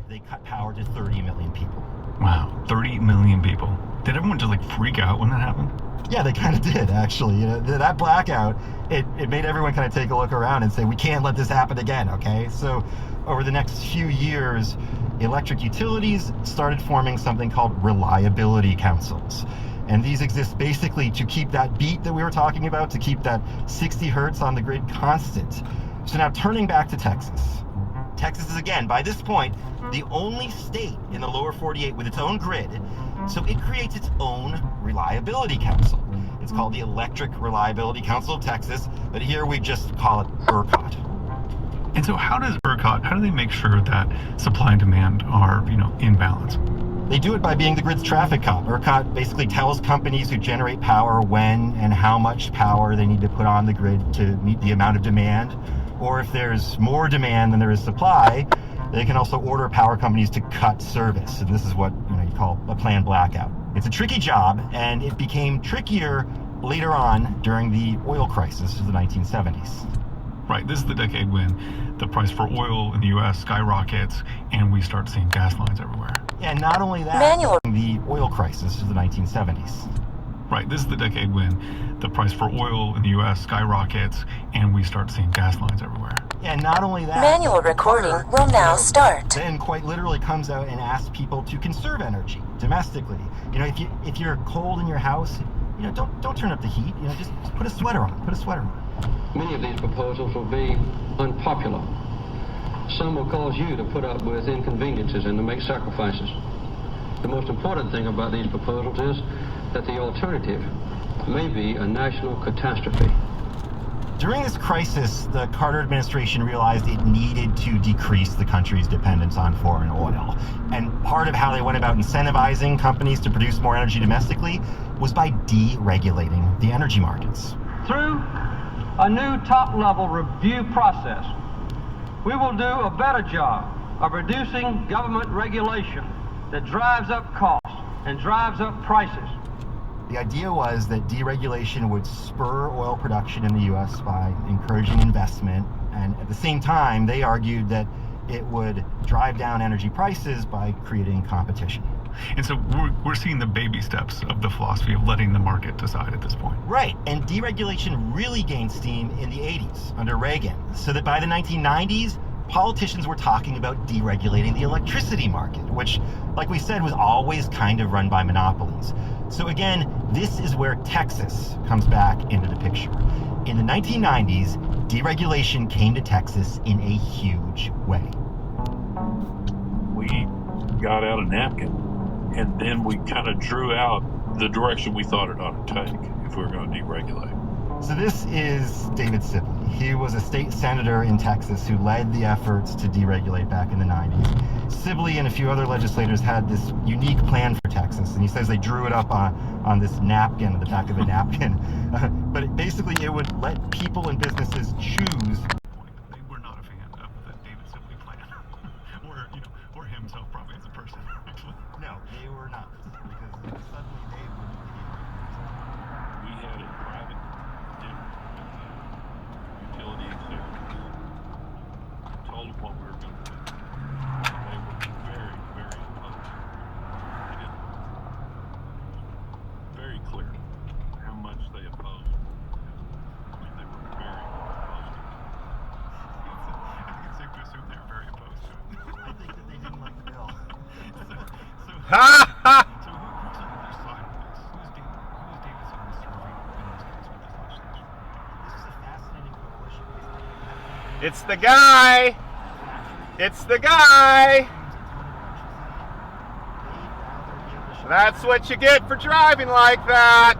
they cut power to 30 million people. Wow, 30 million people. Did everyone just like freak out when that happened? Yeah, they kind of did, actually. You know, that blackout, it made everyone kind of take a look around and say, we can't let this happen again, okay? So over the next few years, electric utilities started forming something called reliability councils. And these exist basically to keep that beat that we were talking about, to keep that 60 hertz on the grid constant. So now turning back to Texas. Texas is, again, by this point, the only state in the lower 48 with its own grid. So it creates its own reliability council. It's called the Electric Reliability Council of Texas, but here we just call it ERCOT. And so how do they make sure that supply and demand are, in balance? They do it by being the grid's traffic cop. ERCOT basically tells companies who generate power when and how much power they need to put on the grid to meet the amount of demand. Or if there's more demand than there is supply, they can also order power companies to cut service. And this is what you call a planned blackout. It's a tricky job, and it became trickier later on during the oil crisis of the 1970s. Right, this is the decade when the price for oil in the U.S. skyrockets and we start seeing gas lines everywhere. Yeah, and not only that, the oil crisis of the 1970s. Right, this is the decade when the price for oil in the U.S. skyrockets and we start seeing gas lines everywhere. Yeah, and not only that, manual recording will now start. Then quite literally comes out and asks people to conserve energy domestically. If you're cold in your house, don't turn up the heat. Just put a sweater on. Put a sweater on. Many of these proposals will be unpopular. Some will cause you to put up with inconveniences and to make sacrifices. The most important thing about these proposals is that the alternative may be a national catastrophe. During this crisis, the Carter administration realized it needed to decrease the country's dependence on foreign oil. And part of how they went about incentivizing companies to produce more energy domestically was by deregulating the energy markets. Through a new top-level review process, we will do a better job of reducing government regulation that drives up costs and drives up prices. The idea was that deregulation would spur oil production in the U.S. by encouraging investment, and at the same time, they argued that it would drive down energy prices by creating competition. And so we're seeing the baby steps of the philosophy of letting the market decide at this point. Right, and deregulation really gained steam in the 80s under Reagan, so that by the 1990s, politicians were talking about deregulating the electricity market, which, like we said, was always kind of run by monopolies. So again, this is where Texas comes back into the picture. In the 1990s, deregulation came to Texas in a huge way. We got out a napkin, and then we kind of drew out the direction we thought it ought to take if we were going to deregulate. So this is David Sibley. He was a state senator in Texas who led the efforts to deregulate back in the 90s. Sibley and a few other legislators had this unique plan for Texas, and he says they drew it up on this napkin, on the back of a napkin. But basically it would let people and businesses choose. They were not a fan of the David Sibley plan. or himself probably as a person, actually. No, they were not, because suddenly they wouldn't be. We had a private utility executive, told them what we were going to do. They were very, very opposed. They didn't. Very clear how much they opposed. I mean, they were very opposed to it. I think it's safe to assume they were very opposed to it. I think that they didn't like the bill. So who's on the other side of this? Who is David Sibley serving in this case with this legislation? This is a fascinating coalition. It's the guy! It's the guy! That's what you get for driving like that!